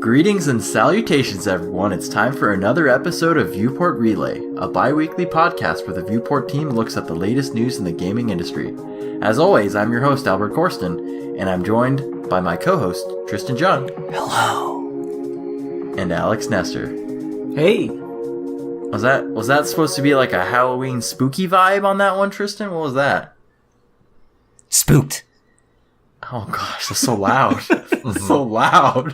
Greetings and salutations, everyone. It's time for another episode of Viewport Relay, a bi-weekly podcast where the Viewport team looks at the latest news in the gaming industry. As always, I'm your host, Albert Corsten, and I'm joined by my co-host, Tristan Jung. Hello. And Alex Nestor. Hey. Was that supposed to be like a Halloween spooky vibe on that one, Tristan? What was that? Spooked. Oh gosh, that's so loud. So loud.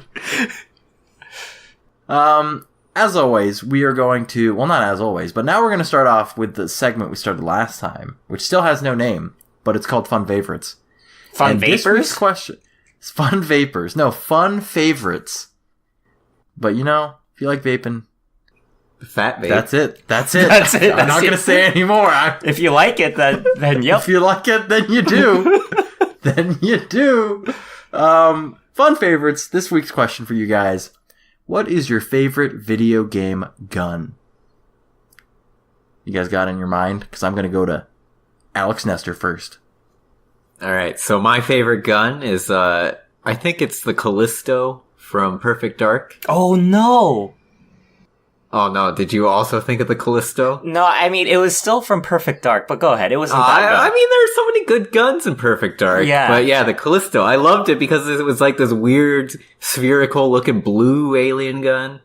As always, we are going to, well, not as always, but now we're going to start off with the segment we started last time, which still has no name, but it's called Fun Favorites. Fun Vapors? This week's question, it's Fun Vapors. No, Fun Favorites. But you know, if you like vaping, Fat vape. That's it. That's it. I'm not going to say any more. If you like it, then yep. If you like it, then you do. Then you do. Fun favorites. This week's question for you guys. What is your favorite video game gun? You guys got it in your mind? Because I'm going to go to Alex Nestor first. Alright, so my favorite gun is, I think it's the Callisto from Perfect Dark. Oh no! Oh no, did you also think of the Callisto? No, I mean, it was still from Perfect Dark, but go ahead. It wasn't that gun. I mean, there's so many good guns in Perfect Dark. Yeah. But yeah, the Callisto. I loved it because it was like this weird, spherical looking blue alien gun.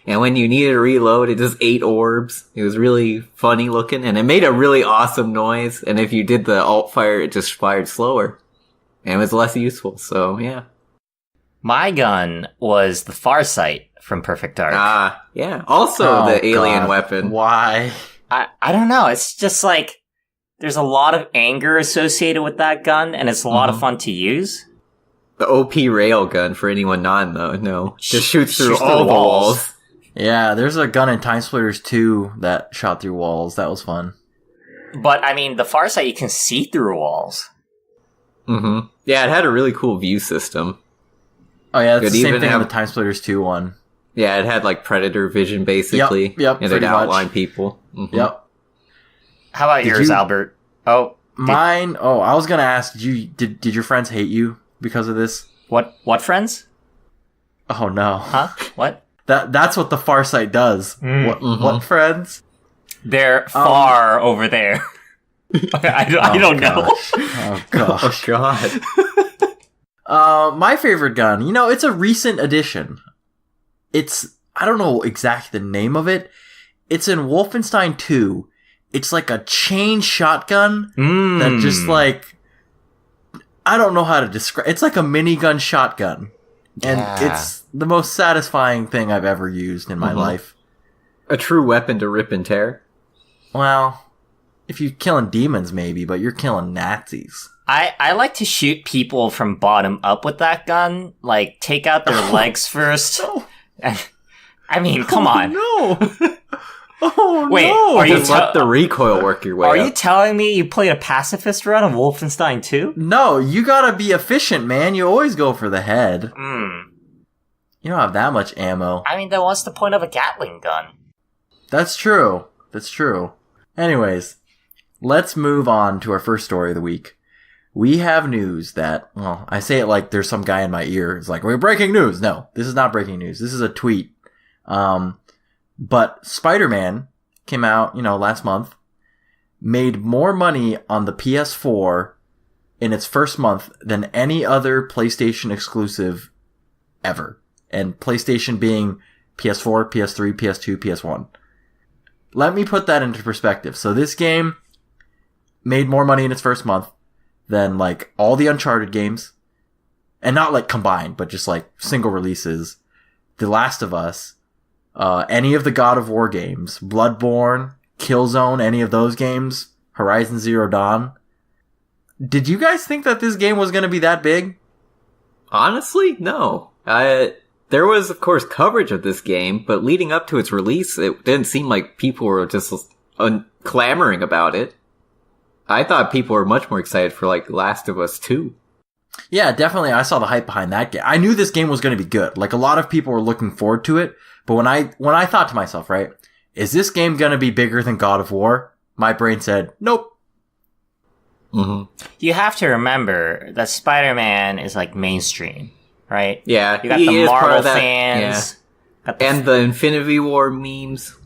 And when you needed to reload, it just ate orbs. It was really funny looking, and it made a really awesome noise. And if you did the alt fire, it just fired slower. And it was less useful, so yeah. My gun was the Farsight from Perfect Dark. Yeah. Also the alien weapon. Why? I don't know. It's just like, there's a lot of anger associated with that gun, and it's a lot of fun to use. The OP railgun for anyone no. Just shoots through all the walls. Yeah, there's a gun in Time Splitters 2 that shot through walls. That was fun. But, I mean, the Farsight, you can see through walls. Mm-hmm. Yeah, it had a really cool view system. Oh yeah, it's the same thing in the Time Splitters 2 one. Yeah, it had like predator vision basically. Yep, and it'd outline people. Mm-hmm. Yep. How about yours, Albert? Oh, mine. I was gonna ask. Did your friends hate you because of this? What friends? Oh no. Huh? What? That's what the Farsight does. What friends? They're far over there. I don't know. Oh gosh. Oh god. My favorite gun. You know, it's a recent addition. I don't know exactly the name of it. It's in Wolfenstein 2. It's like a chain shotgun that just like, I don't know how to describe. It's like a minigun shotgun. And it's the most satisfying thing I've ever used in my life. A true weapon to rip and tear. Well, if you're killing demons maybe, but you're killing Nazis. I like to shoot people from bottom up with that gun. Like, take out their legs first. No. I mean, come on. No. Oh, wait, no. are you Just let the recoil work your way Are up. you telling me you played a pacifist run of Wolfenstein 2? No, you gotta be efficient, man. You always go for the head. You don't have that much ammo. I mean, then what's the point of a Gatling gun? That's true. Anyways, let's move on to our first story of the week. We have news that, well, I say it like there's some guy in my ear. It's like, we're breaking news. No, this is not breaking news. This is a tweet. But Spider-Man came out, last month, made more money on the PS4 in its first month than any other PlayStation exclusive ever. And PlayStation being PS4, PS3, PS2, PS1. Let me put that into perspective. So this game made more money in its first month than like all the Uncharted games, and not like combined, but just like single releases. The Last of Us, any of the God of War games, Bloodborne, Killzone, any of those games, Horizon Zero Dawn. Did you guys think that this game was going to be that big? Honestly, no. There was, of course, coverage of this game, but leading up to its release, it didn't seem like people were just clamoring about it. I thought people were much more excited for, like, Last of Us 2. Yeah, definitely. I saw the hype behind that game. I knew this game was going to be good. Like, a lot of people were looking forward to it. But when I thought to myself, right, is this game going to be bigger than God of War? My brain said, nope. You have to remember that Spider-Man is, like, mainstream. right? Yeah, You got he the is part Marvel of that, fans. Got and the Infinity War memes.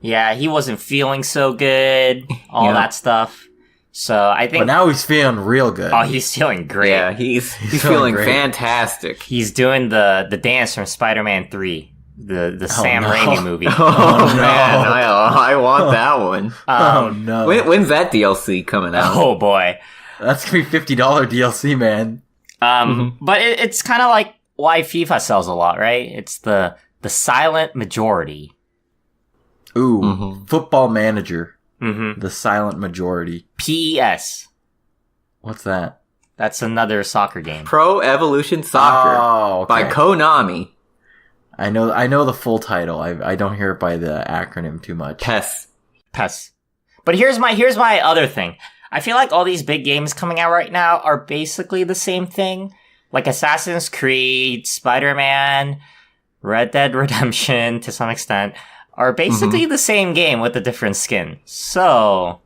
yeah, he wasn't feeling so good. All Yeah. that stuff. So I think. But now he's feeling real good. Oh, he's feeling great. Yeah, he's feeling feeling great. fantastic. He's doing the dance from Spider-Man 3, the Sam no. Raimi movie. Oh, no. man, I want that one. Oh no! When's that DLC coming out? Oh boy. That's gonna be $50 DLC, man. But it's kind of like why FIFA sells a lot, right? It's the silent majority. Ooh, Football Manager. Mm-hmm. The silent majority. PES. What's that? That's another soccer game. Pro Evolution Soccer Oh, okay. by Konami. I know the full title. I don't hear it by the acronym too much. PES. But here's my other thing. I feel like all these big games coming out right now are basically the same thing. Like Assassin's Creed, Spider-Man, Red Dead Redemption, to some extent, are basically the same game with a different skin. So...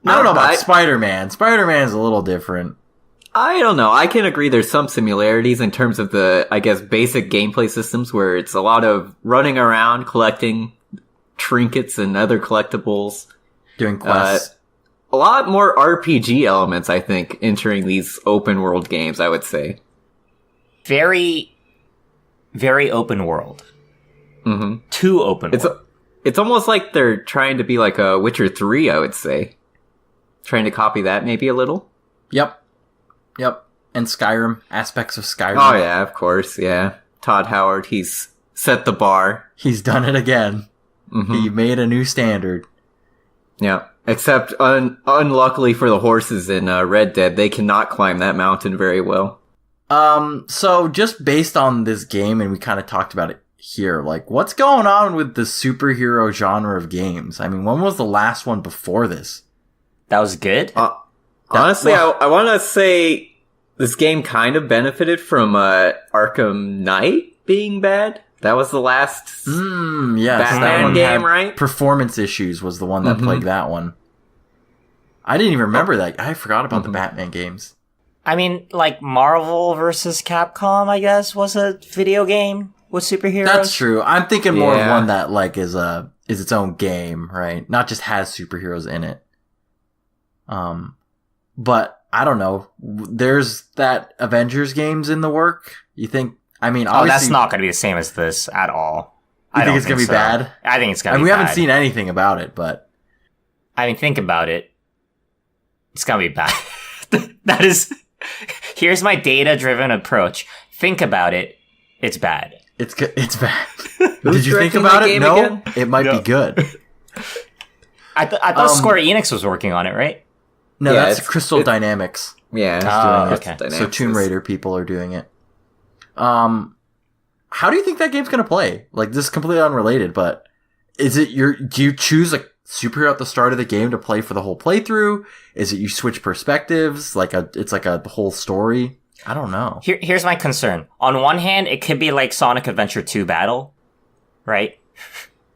I don't know about Spider-Man. Spider-Man's a little different. I don't know. I can agree there's some similarities in terms of the, I guess, basic gameplay systems where it's a lot of running around, collecting trinkets and other collectibles. Doing quests. A lot more RPG elements, I think, entering these open world games, I would say. Very, very open world. Mm-hmm. Too open world. It's almost like they're trying to be like a Witcher 3, I would say. Trying to copy that maybe a little. Yep. And Skyrim. Aspects of Skyrim. Oh yeah, of course, yeah. Todd Howard, he's set the bar. He's done it again. He made a new standard. Yeah. Except, unluckily for the horses in Red Dead, they cannot climb that mountain very well. So just based on this game, and we kind of talked about it here, like, what's going on with the superhero genre of games? I mean, when was the last one before this? That was good? Honestly, I want to say this game kind of benefited from Arkham Knight being bad. That was the last yes, Batman that one game, had right? Performance issues was the one that plagued that one. I didn't even remember that. I forgot about the Batman games. I mean, like, Marvel versus Capcom, I guess, was a video game with superheroes. That's true. I'm thinking more of one that, like, is its own game, right? Not just has superheroes in it. But I don't know. There's that Avengers games in the work. You think? I mean, obviously, that's not going to be the same as this at all. I think it's going to be bad. I think it's going to be we bad. haven't seen anything about it, but I mean, think about it. It's going to be bad. That is. Here's my data-driven approach. Think about it. It's bad. It's bad. Who's Did you think directing about that it? game No, again? it might be good. I thought Square Enix was working on it, right? No, Yeah, that's Crystal Dynamics. Yeah. Doing it. Okay. So Tomb Raider people are doing it. How do you think that game's gonna play? Like, this is completely unrelated, but do you choose a superhero at the start of the game to play for the whole playthrough? Is it you switch perspectives? It's like a whole story? I don't know. Here's my concern. On one hand, it could be like Sonic Adventure 2 Battle, right?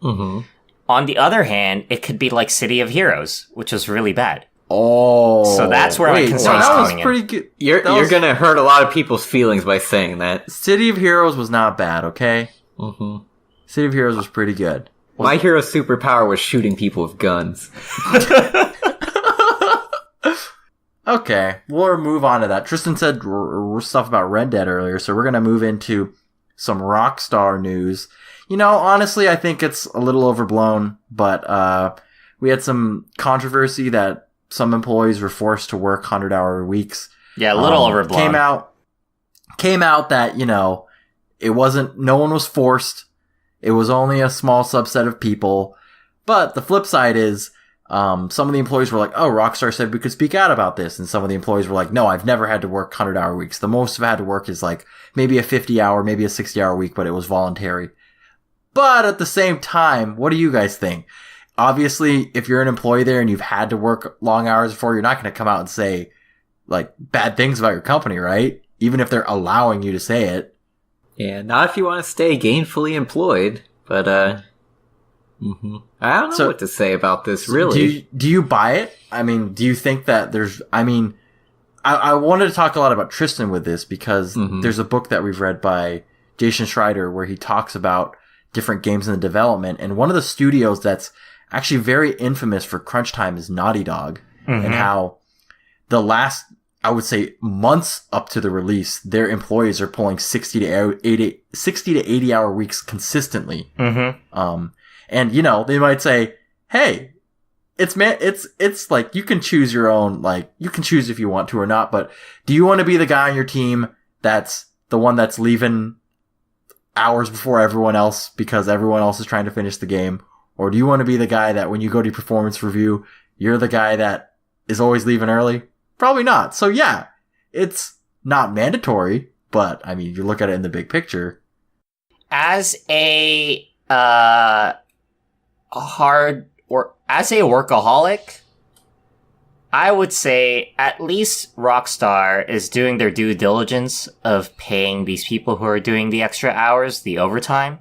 Mm-hmm. On the other hand, it could be like City of Heroes, which was really bad. Oh. So that's where my concern's that was coming in. pretty good. You're gonna hurt a lot of people's feelings by saying that. City of Heroes was not bad, okay? Mm-hmm. City of Heroes was pretty good. My hero's superpower was shooting people with guns. Okay, we'll move on to that. Tristan said stuff about Red Dead earlier, so we're going to move into some Rockstar news. You know, honestly, I think it's a little overblown, but we had some controversy that some employees were forced to work 100-hour weeks. Yeah, a little overblown. Came out that, you know, no one was forced. It was only a small subset of people. But the flip side is, some of the employees were like, oh, Rockstar said we could speak out about this. And some of the employees were like, no, I've never had to work 100-hour weeks. The most I've had to work is like maybe a 50-hour, maybe a 60-hour week, but it was voluntary. But at the same time, what do you guys think? Obviously, if you're an employee there and you've had to work long hours before, you're not going to come out and say like bad things about your company, right? Even if they're allowing you to say it. Yeah, not if you want to stay gainfully employed, but I don't know what to say about this, really. Do you buy it? I mean, do you think that I wanted to talk a lot about Tristan with this because there's a book that we've read by Jason Schreider where he talks about different games in the development. And one of the studios that's actually very infamous for crunch time is Naughty Dog, and how the last, I would say, months up to the release, their employees are pulling 60 to 80 hour weeks consistently. And you know, they might say, hey, it's like, you can choose your own, like, you can choose if you want to or not, but do you want to be the guy on your team that's the one that's leaving hours before everyone else because everyone else is trying to finish the game? Or do you want to be the guy that when you go to performance review, you're the guy that is always leaving early? Probably not. So yeah, it's not mandatory, but I mean, you look at it in the big picture. As a workaholic, I would say at least Rockstar is doing their due diligence of paying these people who are doing the extra hours, the overtime.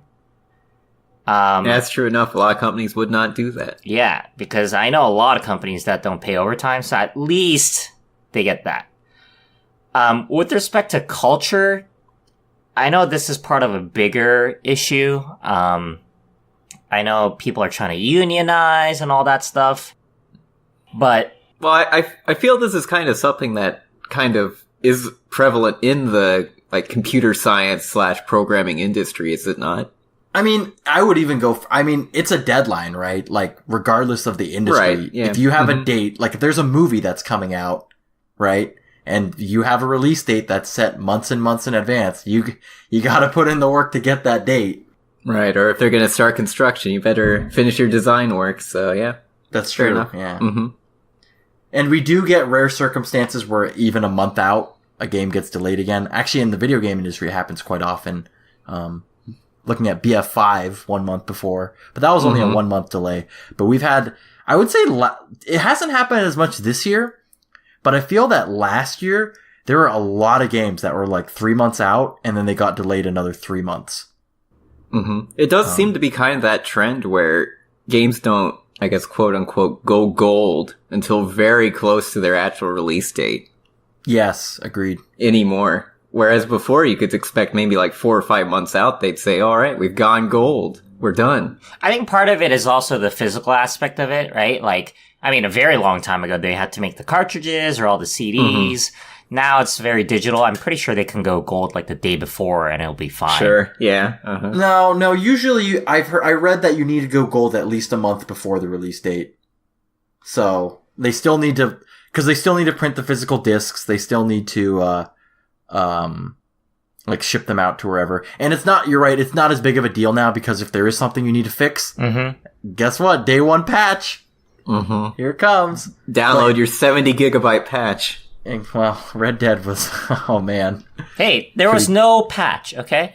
That's true enough. A lot of companies would not do that. Yeah, because I know a lot of companies that don't pay overtime, so at least they get that. With respect to culture, I know this is part of a bigger issue. I know people are trying to unionize and all that stuff, but... Well, I feel this is kind of something that kind of is prevalent in the, like, computer science / programming industry, is it not? I mean, I would even go... I mean, it's a deadline, right? Like, regardless of the industry. Right, yeah. If you have a date, like, if there's a movie that's coming out, right? And you have a release date that's set months and months in advance, you gotta put in the work to get that date. Right, or if they're gonna start construction, you better finish your design work, so yeah. That's Fair true, enough. yeah. And we do get rare circumstances where even a month out, a game gets delayed again. Actually, in the video game industry, it happens quite often. Looking at BF5 1 month before, but that was only a 1 month delay. But we've had, I would say, it hasn't happened as much this year, but I feel that last year, there were a lot of games that were like 3 months out, and then they got delayed another 3 months. It does seem to be kind of that trend where games don't, I guess, quote unquote, go gold until very close to their actual release date. Yes, agreed. Anymore. Whereas before you could expect maybe like 4 or 5 months out, they'd say, all right, we've gone gold. We're done. I think part of it is also the physical aspect of it, right? Like, I mean, a very long time ago, they had to make the cartridges or all the CDs. Now it's very digital. I'm pretty sure they can go gold like the day before and it'll be fine. Sure, yeah. No, usually I read that you need to go gold at least a month before the release date. So they still need to, because they still need to print the physical discs. They still need to, like ship them out to wherever. And it's not, you're right, it's not as big of a deal now because if there is something you need to fix, guess what? Day one patch. Here it comes. Download your 70 gigabyte patch. And, well, Red Dead was, oh man. Hey, there was no patch, okay?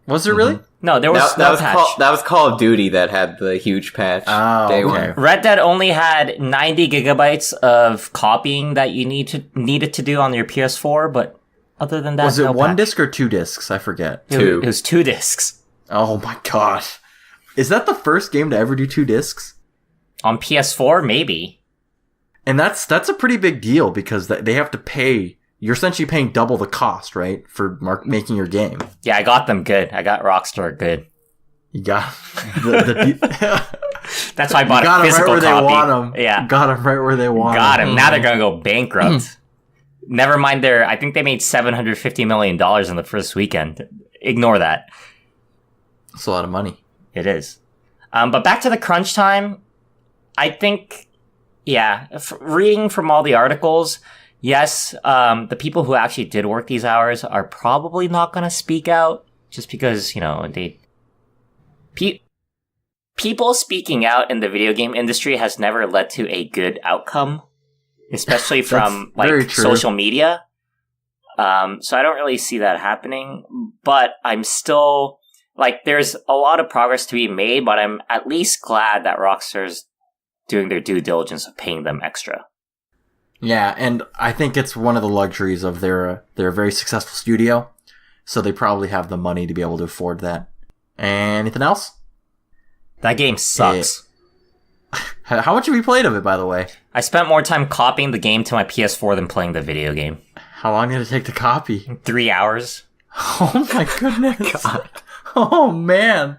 Was there really? No, there was no patch. That was Call of Duty that had the huge patch. Oh, Day okay. one. Red Dead only had 90 gigabytes of copying that you needed to do on your PS4, but other than that, was it no one patch. disc or 2 discs? I forget. Two. It was 2 discs. Oh my gosh. Is that the first game to ever do 2 discs? On PS4, maybe. And that's a pretty big deal because they have to pay. You're essentially paying double the cost, right, for making your game. Yeah, I got them good. I got Rockstar good. You got That's why I bought got a physical them right where copy. they want them. Yeah, got them right where they want got them. them. Now they're gonna go bankrupt. Never mind I think they made $750 million in the first weekend. Ignore that. It's a lot of money. It is. But back to the crunch time. I think, yeah, reading from all the articles, yes, the people who actually did work these hours are probably not going to speak out just because, you know, people speaking out in the video game industry has never led to a good outcome, especially from like social media. So I don't really see that happening, but I'm still like, there's a lot of progress to be made, but I'm at least glad that Rockstar's doing their due diligence of paying them extra. Yeah, and I think it's one of the luxuries of they're a very successful studio, so they probably have the money to be able to afford that. Anything else? That game sucks. How much have you played of it, by the way? I spent more time copying the game to my PS4 than playing the video game. How long did it take to copy? 3 hours. Oh my goodness. God. Oh man.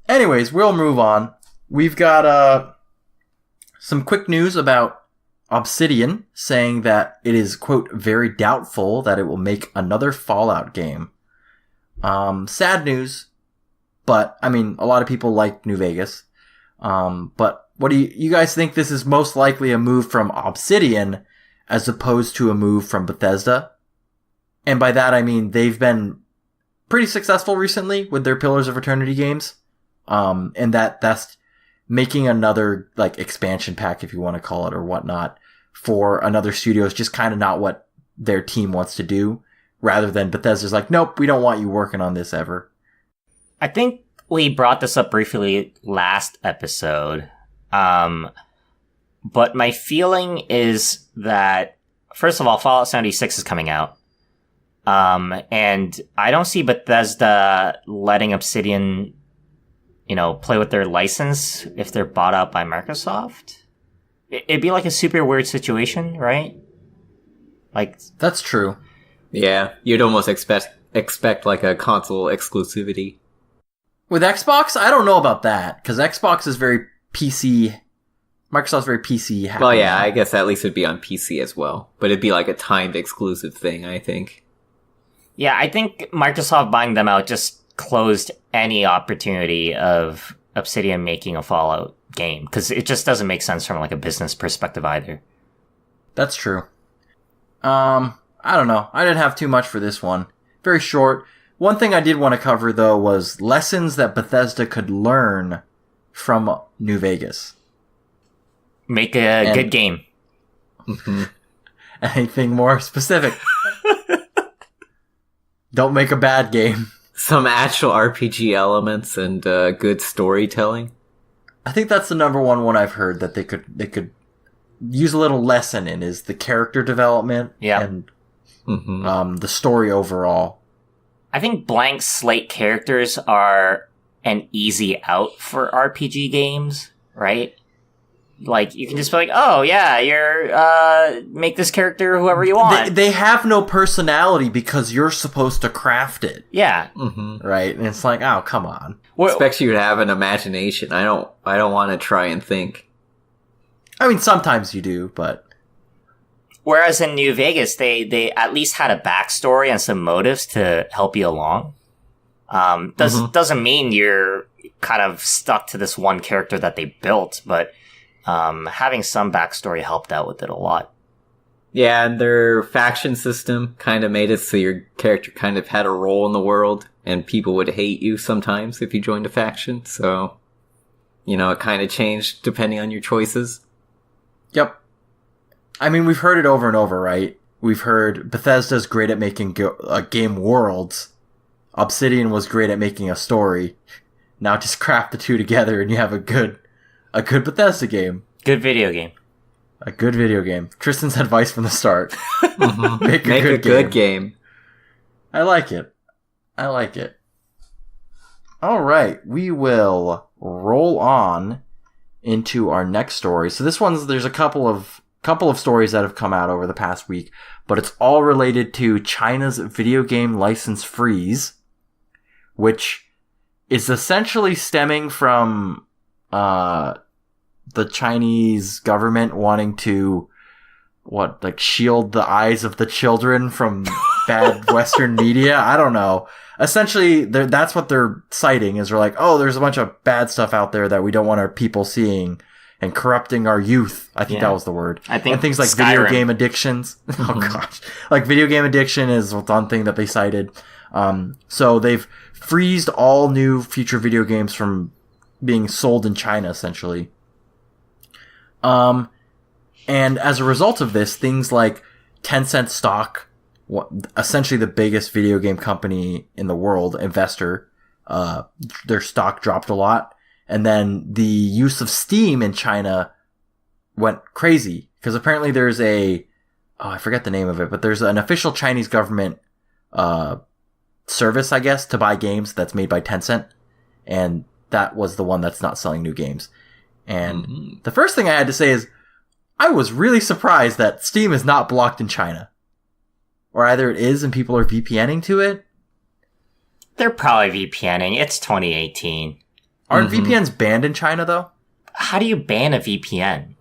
Anyways, we'll move on. We've got some quick news about Obsidian saying that it is, quote, very doubtful that it will make another Fallout game. Sad news, but I mean, a lot of people like New Vegas. But what do you guys think this is most likely a move from Obsidian as opposed to a move from Bethesda? And by that, I mean, they've been pretty successful recently with their Pillars of Eternity games. And that's making another, like, expansion pack, if you want to call it, or whatnot, for another studio is just kind of not what their team wants to do, rather than Bethesda's like, nope, we don't want you working on this ever. I think we brought this up briefly last episode. But my feeling is that, first of all, Fallout 76 is coming out. And I don't see Bethesda letting Obsidian, play with their license if they're bought out by Microsoft. It'd be like a super weird situation, right? Like, that's true. Yeah, you'd almost expect like a console exclusivity. With Xbox, I don't know about that, because Xbox is very PC. Microsoft's very PC happy. Well, yeah, I guess at least it'd be on PC as well. But it'd be like a timed exclusive thing, I think. Yeah, I think Microsoft buying them out just closed any opportunity of Obsidian making a Fallout game, because it just doesn't make sense from like a business perspective either. That's true. I don't know. I didn't have too much for this one. Very short. One thing I did want to cover, though, was lessons that Bethesda could learn from New Vegas. Make a good game. Mm-hmm. Anything more specific? Don't make a bad game. Some actual RPG elements and good storytelling. I think that's the number one I've heard that they could use a little lesson in, is the character development and the story overall. I think blank slate characters are an easy out for RPG games, right? Like, you can just be like, oh, yeah, you're, make this character whoever you want. They have no personality because you're supposed to craft it. Yeah. Mm-hmm. Right? And it's like, oh, come on. Expects you to have an imagination. I don't want to try and think. I mean, sometimes you do, but... Whereas in New Vegas, they at least had a backstory and some motives to help you along. Doesn't mean you're kind of stuck to this one character that they built, but having some backstory helped out with it a lot. Yeah, and their faction system kind of made it so your character kind of had a role in the world, and people would hate you sometimes if you joined a faction, so, it kind of changed depending on your choices. Yep. I mean, we've heard it over and over, right? We've heard Bethesda's great at making game worlds. Obsidian was great at making a story. Now just craft the two together and you have a good Bethesda game. Good video game. A good video game. Tristan's advice from the start. Mm-hmm. Make a good game. I like it. All right. We will roll on into our next story. So there's a couple of stories that have come out over the past week, but it's all related to China's video game license freeze, which is essentially stemming from the Chinese government wanting to shield the eyes of the children from bad Western media. I don't know. Essentially, that's what they're citing, is they're like, oh, there's a bunch of bad stuff out there that we don't want our people seeing and corrupting our youth. I think that was the word. I think and things like Skyrim. Video game addictions. Oh gosh. Like video game addiction is one thing that they cited. So they've freezed all new future video games from being sold in China, essentially. And as a result of this, things like Tencent stock, essentially the biggest video game company in the world, investor, their stock dropped a lot. And then the use of Steam in China went crazy, because apparently there's I forget the name of it, but there's an official Chinese government service, I guess, to buy games that's made by Tencent. And that was the one that's not selling new games. And the first thing I had to say is, I was really surprised that Steam is not blocked in China. Or either it is and people are VPNing to it. They're probably VPNing. It's 2018. Aren't VPNs banned in China, though? How do you ban a VPN?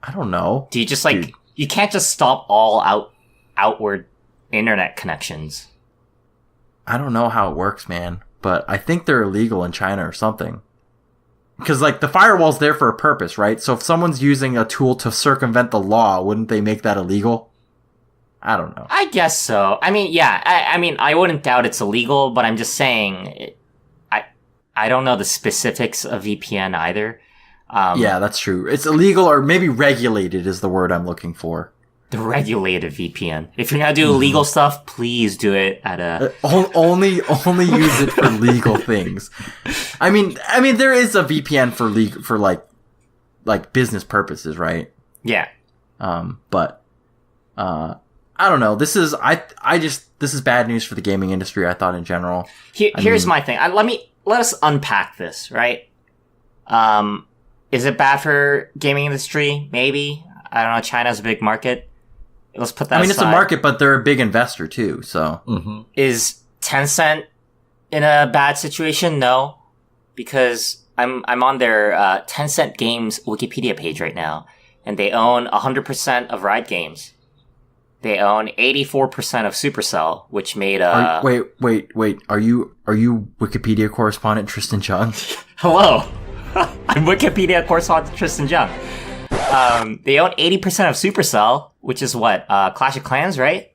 I don't know. Do you just, like... Dude. You can't just stop all outward internet connections. I don't know how it works, man. But I think they're illegal in China or something. Because, like, the firewall's there for a purpose, right? So if someone's using a tool to circumvent the law, wouldn't they make that illegal? I don't know. I guess so. I mean, yeah. I mean, I wouldn't doubt it's illegal, but I'm just saying... I don't know the specifics of VPN either. Yeah, that's true. It's illegal or maybe regulated is the word I'm looking for. The regulated VPN. If you're gonna do illegal stuff, please do it at a... only use it for legal things. I mean, there is a VPN for like business purposes, right? Yeah. But I don't know. This is this is bad news for the gaming industry, I thought in general. Here's my thing. Let us unpack this, right? Is it bad for gaming industry? Maybe. I don't know. China's a big market. Let's put that aside. It's a market, but they're a big investor too, so. Is Tencent in a bad situation? No. Because I'm on their Tencent Games Wikipedia page right now, and they own 100% of Riot Games. They own 84% of Supercell, which made Wait. Are you Wikipedia correspondent Tristan Chung? Hello. I'm Wikipedia correspondent Tristan Chung. They own 80% of Supercell, which is what? Clash of Clans, right?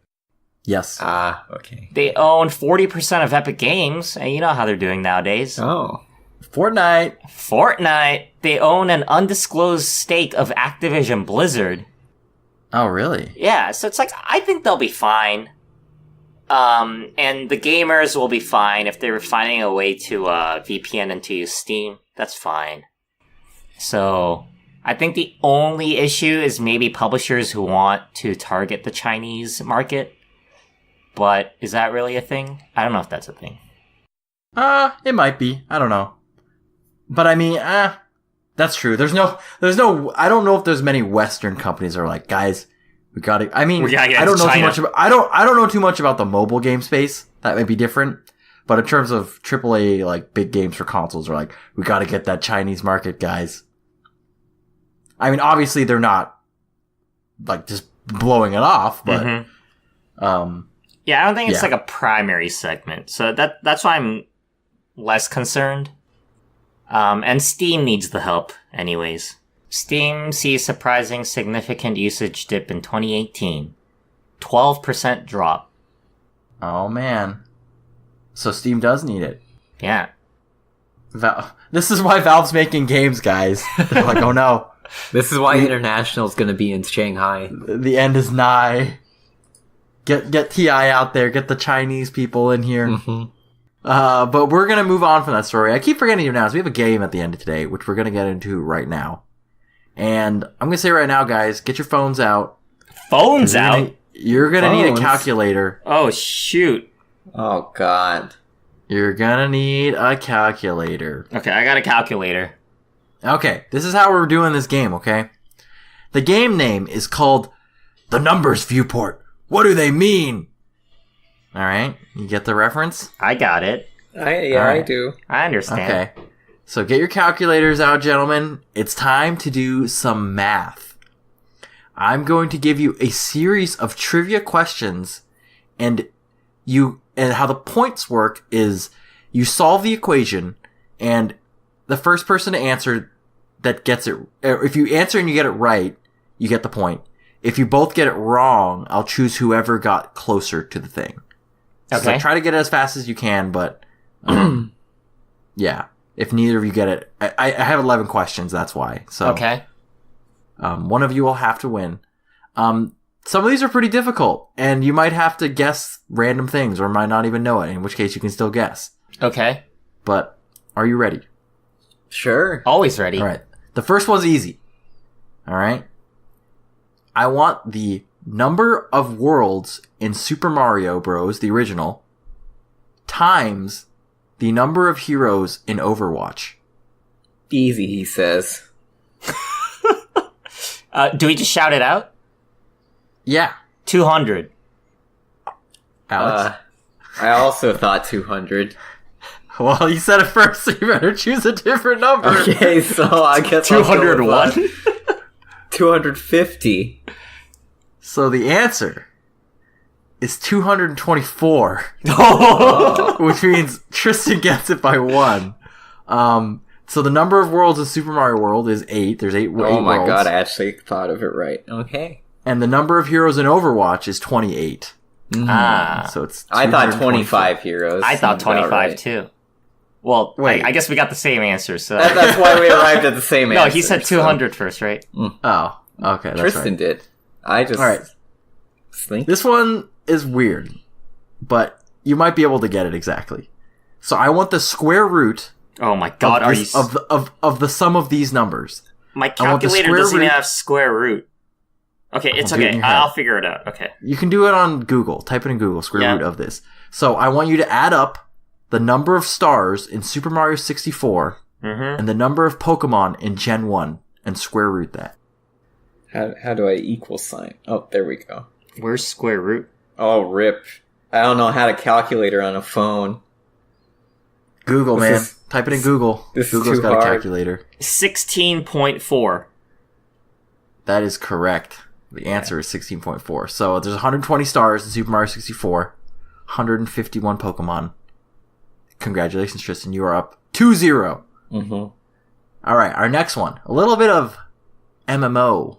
Yes. Okay. They own 40% of Epic Games, and you know how they're doing nowadays. Oh. Fortnite. They own an undisclosed stake of Activision Blizzard. Oh, really? Yeah, so it's like, I think they'll be fine. And the gamers will be fine if they're finding a way to VPN into use Steam. That's fine. So, I think the only issue is maybe publishers who want to target the Chinese market. But is that really a thing? I don't know if that's a thing. It might be. I don't know. But I mean, that's true. There's no, I don't know if there's many Western companies that are like, guys, we gotta I don't know too much about, I don't know too much about the mobile game space. That might be different. But in terms of AAA, like, big games for consoles, are like, we gotta get that Chinese market, guys. I mean, obviously they're not, like, just blowing it off, but, yeah, I don't think it's like a primary segment. So that's why I'm less concerned. And Steam needs the help, anyways. Steam sees surprising significant usage dip in 2018. 12% drop. Oh, man. So Steam does need it. Yeah. This is why Valve's making games, guys. They're like, oh no. This is why International's gonna be in Shanghai. The end is nigh. Get TI out there. Get the Chinese people in here. But we're gonna move on from that story. I keep forgetting to announce we have a game at the end of today, which we're gonna get into right now. And I'm gonna say right now, guys, get your phones out. Phones out? You're gonna need a calculator. Oh, shoot. Oh, God. You're gonna need a calculator. Okay, I got a calculator. Okay, this is how we're doing this game, okay? The game name is called The Numbers Viewport. What do they mean? Alright, you get the reference? I got it. I do. I understand. Okay, so get your calculators out, gentlemen. It's time to do some math. I'm going to give you a series of trivia questions, and how the points work is you solve the equation, and the first person to answer that gets it, if you answer and you get it right, you get the point. If you both get it wrong, I'll choose whoever got closer to the thing. Okay. So try to get it as fast as you can, but yeah. If neither of you get it, I have 11 questions, that's why. So okay. One of you will have to win. Some of these are pretty difficult, and you might have to guess random things, or might not even know it, in which case you can still guess. Okay. But, are you ready? Sure. Always ready. Alright. The first one's easy. Alright? I want the number of worlds in Super Mario Bros., the original, times the number of heroes in Overwatch? Easy, he says. Do we just shout it out? Yeah. 200. Alex? I also thought 200. Well, you said it first, so you better choose a different number. Okay, so I guess 201? 250. So the answer is 224. Which means Tristan gets it by 1. So the number of worlds in Super Mario World is 8. There's 8 worlds. Oh my god, I actually thought of it right. Okay. And the number of heroes in Overwatch is 28. So it's I thought 25 heroes. I thought Sounds about 25 right. too. Well, Wait. I guess we got the same answer, so... That's why we arrived at the same answer. No, he said 200 first, right? Oh, okay, that's Tristan right. did. I just... Alright. think. This one is weird, but you might be able to get it exactly. So I want the square root Oh my god, are you... of the sum of these numbers. My I want the calculator square doesn't even root- have square root. Okay, it's do it in okay. your head. I'll figure it out. Okay. You can do it on Google. Type it in Google, square Yeah. root of this. So I want you to add up the number of stars in Super Mario 64 Mm-hmm. and the number of Pokemon in Gen 1 and square root that. How do I equal sign? Oh, there we go. Where's square root? Oh, rip. I don't know how to calculator on a phone. Google, This man. is- Type it in Google. this is Google's too got a hard. calculator. 16.4. That is correct. The answer is 16.4. So there's 120 stars in Super Mario 64, 151 Pokemon. Congratulations, Tristan. You are up 2-0. Mm-hmm. All right, our next one. A little bit of MMO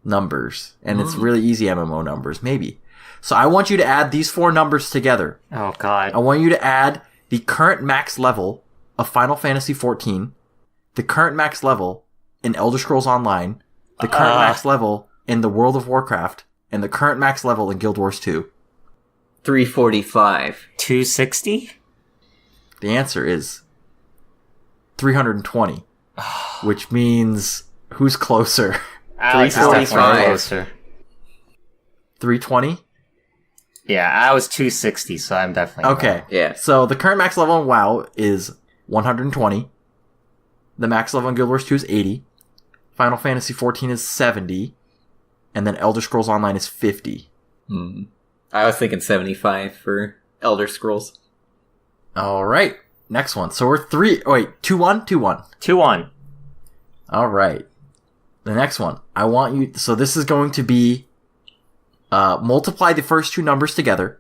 numbers. And it's really easy MMO numbers, maybe. So I want you to add these 4 numbers together. Oh god. I want you to add the current max level of Final Fantasy XIV, the current max level in Elder Scrolls Online, the current max level in the World of Warcraft, and the current max level in Guild Wars 2. 345. 260? The answer is 320, which means who's closer? Alex is definitely 345. closer. 320? Yeah, I was 260, so I'm definitely Okay. wrong. Yeah. So the current max level in WoW is 120. The max level in Guild Wars 2 is 80. Final Fantasy XIV is 70. And then Elder Scrolls Online is 50. I was thinking 75 for Elder Scrolls. All right. Next one. So we're 2-1? 2-1. 2-1. All right. The next one. I want you... So this is going to be... multiply the first 2 numbers together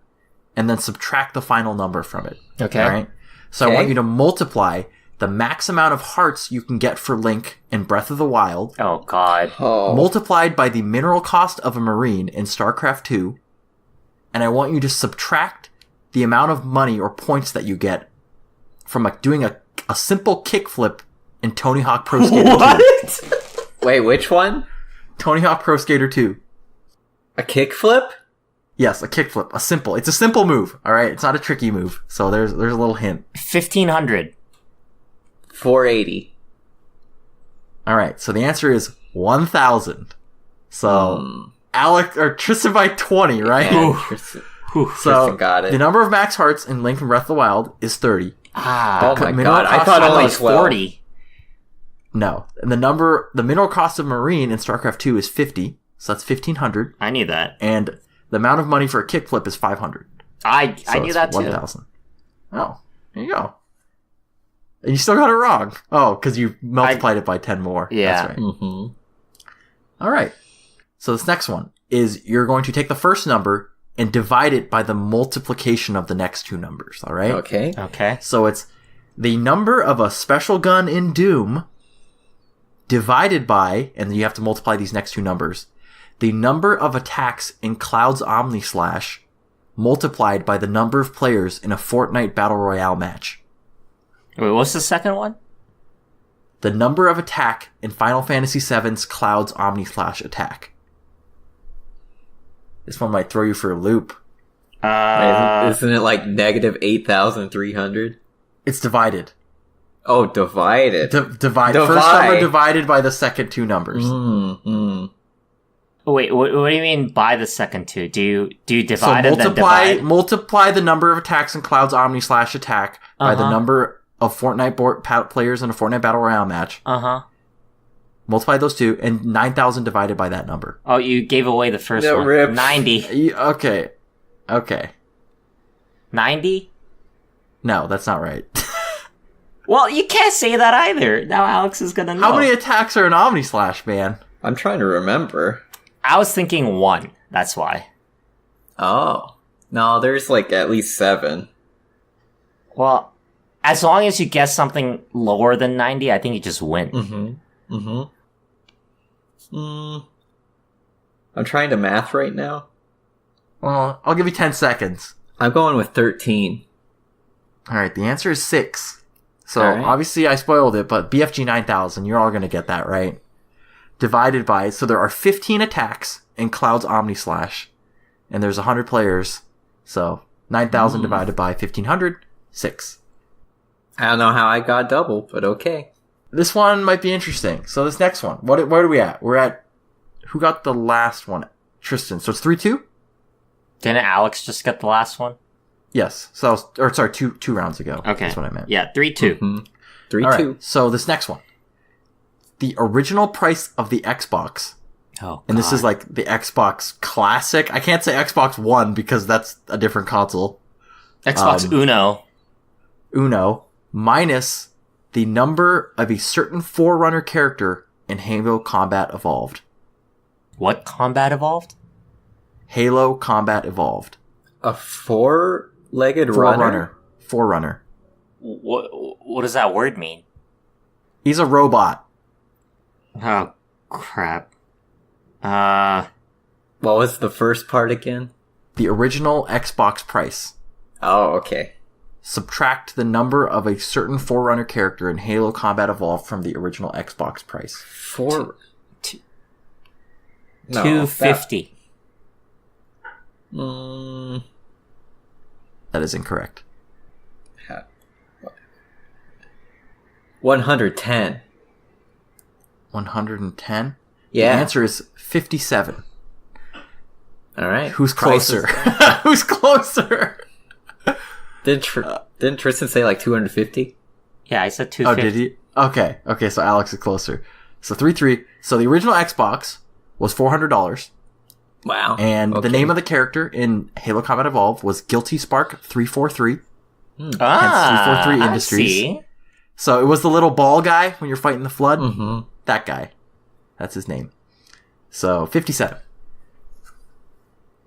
and then subtract the final number from it. Okay. All right. So I want you to multiply the max amount of hearts you can get for Link in Breath of the Wild, Oh god. Oh. multiplied by the mineral cost of a marine in StarCraft 2, and I want you to subtract the amount of money or points that you get from doing a simple kickflip in Tony Hawk Pro Skater 2. What? Wait, which one? Tony Hawk Pro Skater 2. A kickflip? Yes, a kickflip. It's a simple move, alright? It's not a tricky move. So there's a little hint. 1500. 480. Alright, so the answer is 1,000. So, Alex, or Tristan by 20, right? Yeah, Tristan So, Tristan got it. the number of max hearts in Link from Breath of the Wild is 30. Oh my mineral god, I cost thought of only Like 12. 40. No. And the mineral cost of Marine in StarCraft 2 is 50. So that's 1,500. I knew that. And the amount of money for a kickflip is 500. I So knew it's that too. 1,000. Oh, there you go. And you still got it wrong. Oh, because you multiplied it by 10 more. Yeah. That's right. Mm-hmm. All right. So this next one is you're going to take the first number and divide it by the multiplication of the next 2 numbers. All right. Okay. Okay. So it's the number of a special gun in Doom divided by, and then you have to multiply these next 2 numbers, the number of attacks in Cloud's Omni Slash multiplied by the number of players in a Fortnite Battle Royale match. Wait, what's the second one? The number of attack in Final Fantasy VII's Cloud's Omni Slash attack. This one might throw you for a loop. Isn't it like negative 8,300? It's divided. Oh, divided. Divide. First Divide. number divided by the second 2 numbers. Wait, what do you mean by the second two? Do you So divide and then divide? multiply the number of attacks in Cloud's Omni / attack by the number of Fortnite players in a Fortnite Battle Royale match. Multiply those two, and 9,000 divided by that number. Oh, you gave away the first one. Rip. 90. Okay. 90? No, that's not right. Well, you can't say that either. Now Alex is gonna know. How many attacks are in Omni / man? I'm trying to remember. I was thinking 1. That's why. Oh. No, there's like at least 7. Well, as long as you guess something lower than 90, I think you just win. I'm trying to math right now. Well, I'll give you 10 seconds. I'm going with 13. Alright, the answer is 6. So, All right. obviously I spoiled it, but BFG 9,000, you're all gonna get that, right? Divided by, so there are 15 attacks in Cloud's Omni / and there's 100 players. So, 9,000 divided by 1,500, 6. I don't know how I got double, but okay. This one might be interesting. So this next one, where are we at? We're at, who got the last one? Tristan. So it's 3-2? Didn't Alex just get the last one? Yes. So that was, two rounds ago. Okay. That's what I meant. Yeah, 3-2. 3-2. All right. So this next one. The original price of the Xbox. Oh, And this is like the Xbox Classic. I can't say Xbox One because that's a different console. Xbox Uno. Uno minus the number of a certain Forerunner character in Halo Combat Evolved. What Combat Evolved? Halo Combat Evolved. A 4-legged runner? Forerunner. What does that word mean? He's a robot. Oh, crap. Uh, What was the first part again? The original Xbox price. Oh, okay. Subtract the number of a certain Forerunner character in Halo Combat Evolved from the original Xbox price. 4... No, 250. That is incorrect. 110. 110? Yeah. The answer is 57. All right. Who's closer? Who's closer? Didn't Tristan say like 250? Yeah, I said Oh, 250. did he? Okay, so Alex is closer. So 3-3. So the original Xbox was $400. Wow. And Okay. the name of the character in Halo Combat Evolved was Guilty Spark 343. Ah, 343 I Industries. see. So it was the little ball guy when you're fighting the flood. Mm-hmm. That guy. That's his name. So 57.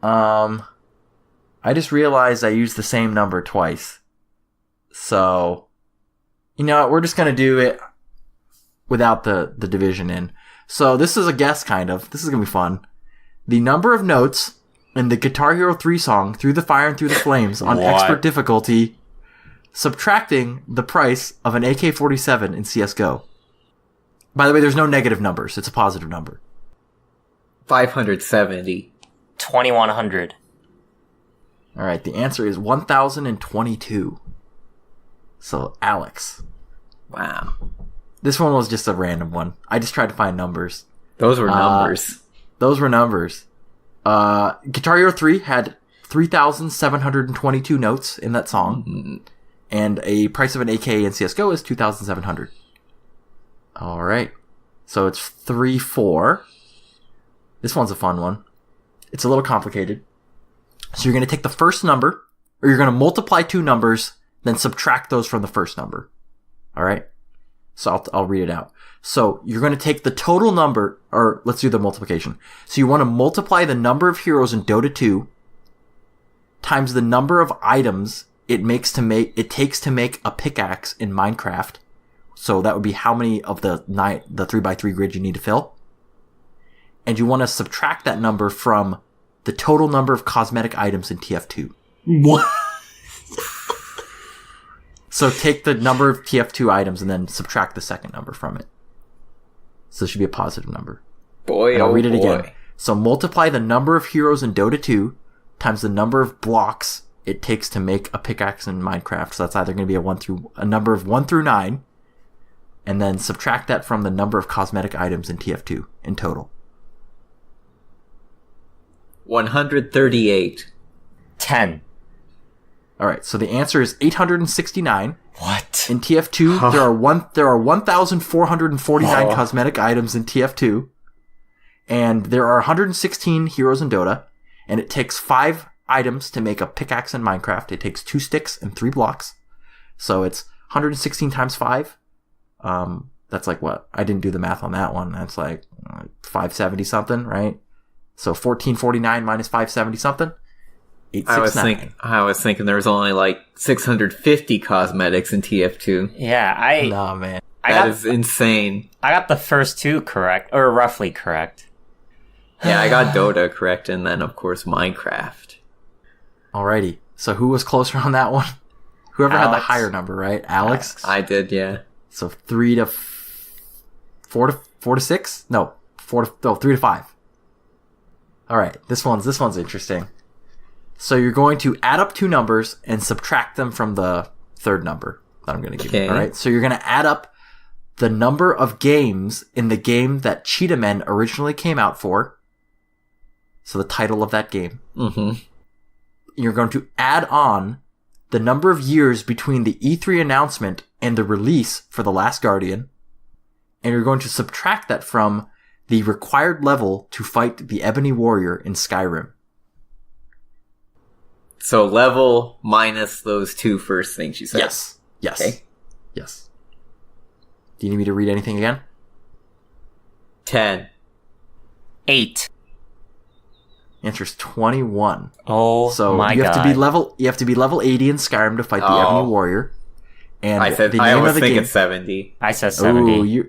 I just realized I used the same number twice. So, you know what? We're just going to do it without the division in. So this is a guess, kind of. This is going to be fun. The number of notes in the Guitar Hero 3 song, Through the Fire and Through the Flames, on What? expert difficulty, subtracting the price of an AK-47 in CSGO. By the way, there's no negative numbers. It's a positive number. 570. 2100. All right, the answer is 1,022. So, Alex. Wow. This one was just a random one. I just tried to find numbers. Those were numbers. Those were numbers. Guitar Hero 3 had 3,722 notes in that song. Mm-hmm. And a price of an AK in CSGO is 2,700. All right. So it's 3-4. This one's a fun one. It's a little complicated. So you're going to take the first number, or you're going to multiply two numbers, then subtract those from the first number. All right? So I'll read it out. So you're going to take the total number, or let's do the multiplication. So you want to multiply the number of heroes in Dota 2 times the number of items it takes to make a pickaxe in Minecraft. So that would be how many of the 3x3 grid you need to fill. And you want to subtract that number from the total number of cosmetic items in TF2. What? So take the number of TF2 items and then subtract the second number from it. So it should be a positive number. Boy, And I'll read it boy. again. So multiply the number of heroes in Dota 2 times the number of blocks it takes to make a pickaxe in Minecraft. So that's either going to be a number of 1 through 9, and then subtract that from the number of cosmetic items in TF2 in total. 138. 10. All right, so the answer is 869. What? In TF2, there are 1,449 cosmetic items in TF2, and there are 116 heroes in Dota, and it takes 5 items to make a pickaxe in Minecraft. It takes 2 sticks and 3 blocks, so it's 116 times 5. That's like what? I didn't do the math on that one. That's like 570 something, right? So 1449 minus 570 something. I was thinking there was only like 650 cosmetics in TF2. Yeah, Nah, man. That is insane. I got the first 2 correct, or roughly correct. Yeah, I got Dota correct, and then of course Minecraft. Alrighty. So who was closer on that one? Whoever had the higher number, right? Alex? I did, yeah. So 3 to 6? No, 3 to 5. Alright, this one's interesting. So you're going to add up 2 numbers and subtract them from the third number that I'm going to give you. All right. So you're going to add up the number of games in the game that Cheetah Men originally came out for. So the title of that game. Mm-hmm. You're going to add on the number of years between the E3 announcement and the release for The Last Guardian. And you're going to subtract that from the required level to fight the Ebony Warrior in Skyrim. So level minus those 2 first things you said? Yes. Okay. Yes. Do you need me to read anything again? 10. 8. Answer's 21. Oh, so my you have God. you have to be level 80 in Skyrim to fight the Ebony Warrior. And I was thinking 70. I said 70.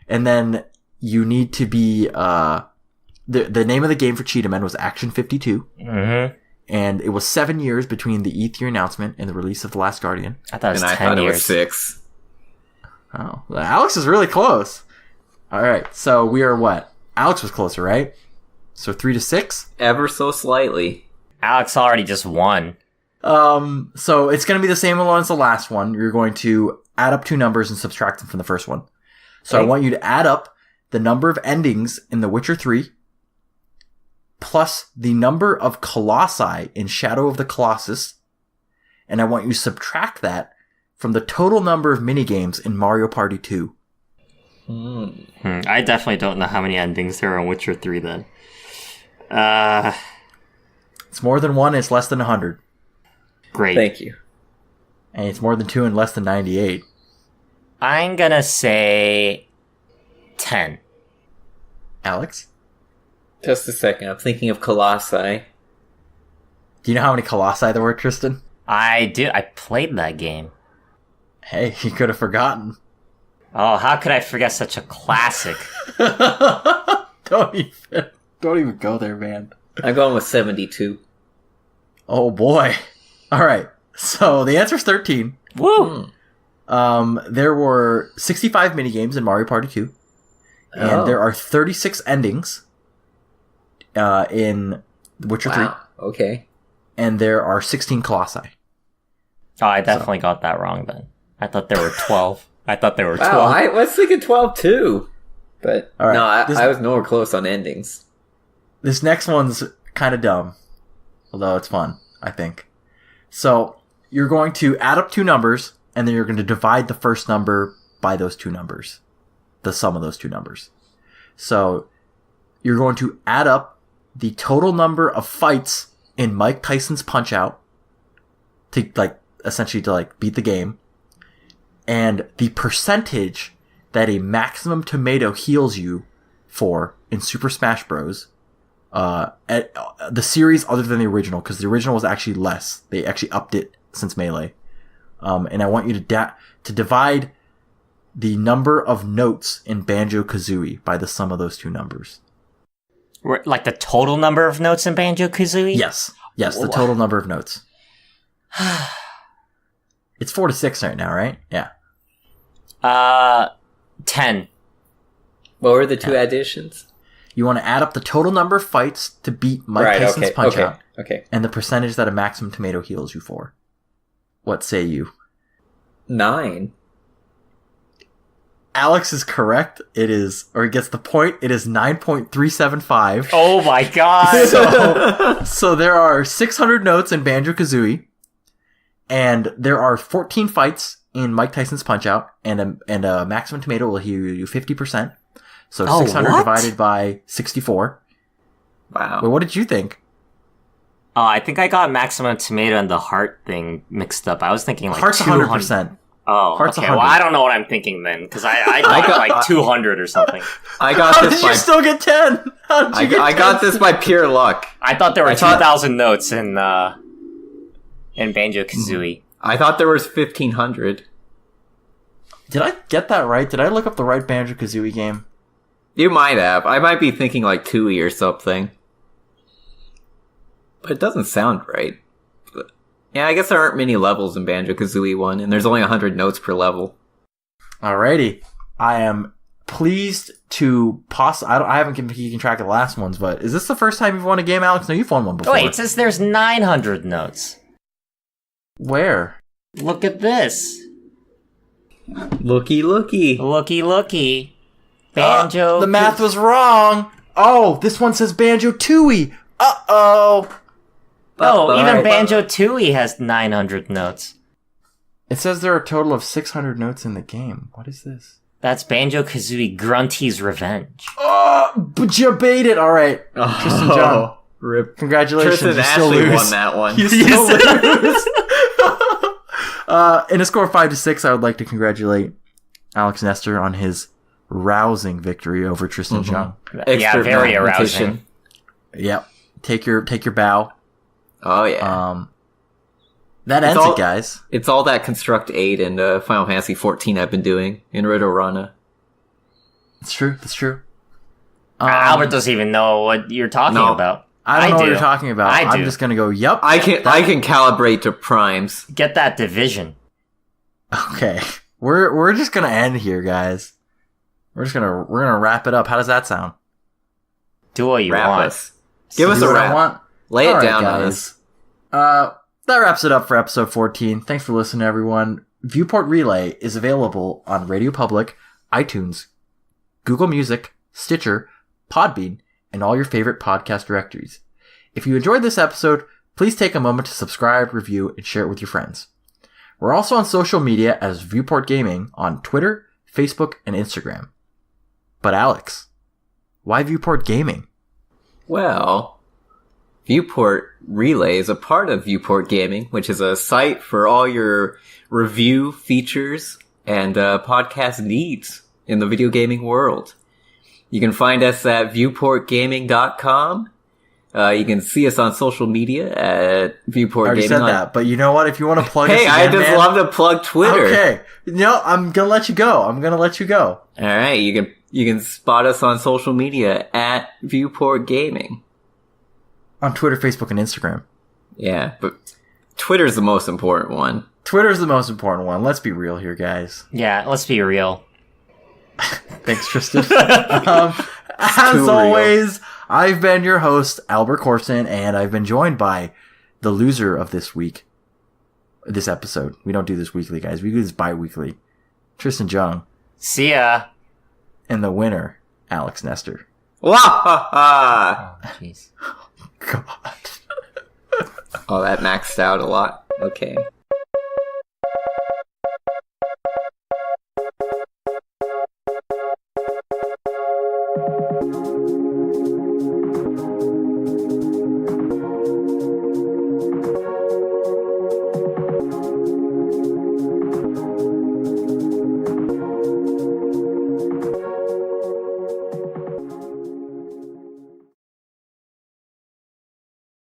And then you need to be the name of the game for Cheetah Men was Action 52. Mm-hmm. And it was 7 years between the E3 announcement and the release of The Last Guardian. I thought it was 10 I thought years. it was 6. Oh, Alex is really close. All right, so we are what? Alex was closer, right? So 3 to 6. Ever so slightly. Alex already just won. So it's going to be the same one as the last one. You're going to add up 2 numbers and subtract them from the first one. So I want you to add up the number of endings in The Witcher 3 plus the number of colossi in Shadow of the Colossus, and I want you to subtract that from the total number of minigames in Mario Party 2. I definitely don't know how many endings there are in Witcher 3 then. It's more than 1, it's less than 100. Great. Thank you. And it's more than 2 and less than 98. I'm gonna say 10. Alex? Just a second, I'm thinking of Colossi. Do you know how many colossi there were, Tristan? I do. I played that game. Hey, you could have forgotten. Oh, how could I forget such a classic? Don't even go there, man. I'm going with 72. Oh boy. Alright, so the answer's 13. Woo! There were 65 minigames in Mario Party 2. And there are 36 endings in The Witcher 3. Okay. And there are 16 colossi. Oh, I definitely got that wrong then. I thought there were 12. I thought there were 12. Wow, I was thinking 12 too. But All right, no, I was nowhere close on endings. This next one's kind of dumb. Although it's fun, I think. So, you're going to add up 2 numbers, and then you're going to divide the first number by those 2 numbers. The sum of those 2 numbers. So, you're going to add up the total number of fights in Mike Tyson's Punch-Out! To, essentially to, beat the game. And the percentage that a maximum tomato heals you for in Super Smash Bros. At the series other than the original, because the original was actually less. They actually upped it since Melee. And I want you to divide the number of notes in Banjo-Kazooie by the sum of those 2 numbers. Like the total number of notes in Banjo-Kazooie? Yes, the total number of notes. It's 4 to 6 right now, right? Yeah. 10. What were the 2 additions? You want to add up the total number of fights to beat Mike Tyson's Punch-Out! Okay. And the percentage that a maximum tomato heals you for. What say you? 9. Alex is correct. It is, or he gets the point. It is 9.375. Oh my god! So there are 600 notes in Banjo-Kazooie, and there are 14 fights in Mike Tyson's Punch-Out, and a maximum tomato will heal you 50%. So 600 what? divided by 64. Wow. Well, what did you think? I think I got maximum tomato and the heart thing mixed up. I was thinking like Heart's 200. 100%. Oh, Heart's okay. 100. Well, I don't know what I'm thinking then, because I got like 200 or something. I got How this did by you still get 10? How did you get 10? I got this by pure luck. I thought there were I thought- 2,000 notes in Banjo-Kazooie. I thought there was 1,500. Did I get that right? Did I look up the right Banjo-Kazooie game? You might have. I might be thinking like Tui or something. But it doesn't sound right. But, yeah, I guess there aren't many levels in Banjo-Kazooie 1, and there's only 100 notes per level. Alrighty. I am pleased to I haven't been keeping track of the last ones, but is this the first time you've won a game, Alex? No, you've won one before. Wait, it says there's 900 notes. Where? Look at this. Looky, looky. Looky. Banjo. The math was wrong. Oh, this one says Banjo-Tooie. Uh-oh. Oh, even Alright. Banjo-Tooie has 900 notes. It says there are a total of 600 notes in the game. What is this? That's Banjo-Kazooie Grunty's Revenge. Oh, but you bait it. All right. Tristan John. Rip. Congratulations. Tristan you still actually lose. won that one. You still lose. In a score of 5-6, I would like to congratulate Alex Nestor on his rousing victory over Tristan John. Yeah, Extra very mathematician. arousing. Yep. Take your bow. Oh, yeah. That ends it, guys. It's all that Construct 8 and Final Fantasy 14 I've been doing in Ridorana. It's true. That's true. Albert doesn't even know what you're talking about. I don't know do. what you're talking about. I I'm do. just gonna go, yup. I can calibrate to primes. Get that division. Okay. We're just gonna end here, guys. We're gonna wrap it up. How does that sound? Do what you Wrap want. us. Give us Do a what I wrap. want? Lay it All right, down on guys. us. That wraps it up for episode 14. Thanks for listening, everyone. Viewport Relay is available on Radio Public, iTunes, Google Music, Stitcher, Podbean, and all your favorite podcast directories. If you enjoyed this episode, please take a moment to subscribe, review, and share it with your friends. We're also on social media as Viewport Gaming on Twitter, Facebook, and Instagram. But Alex, why Viewport Gaming? Well, Viewport Relay is a part of Viewport Gaming, which is a site for all your review features and podcast needs in the video gaming world. You can find us at viewportgaming.com. You can see us on social media at Viewport I already Gaming. said that, but you know what? If you want to plug us Hey, I again, just man, love to plug Twitter. Okay. No, I'm gonna let you go. All right, you can spot us on social media at Viewport Gaming. On Twitter, Facebook, and Instagram. Yeah, but Twitter's the most important one. Twitter's the most important one. Let's be real here, guys. Yeah, let's be real. Thanks, Tristan. As too always, I've been your host, Albert Corson, and I've been joined by the loser of this episode. We don't do this weekly, guys. We do this bi-weekly. Tristan Jung. See ya. And the winner, Alex Nestor. Wah ha ha! Oh, jeez. God. Oh, that maxed out a lot. Okay.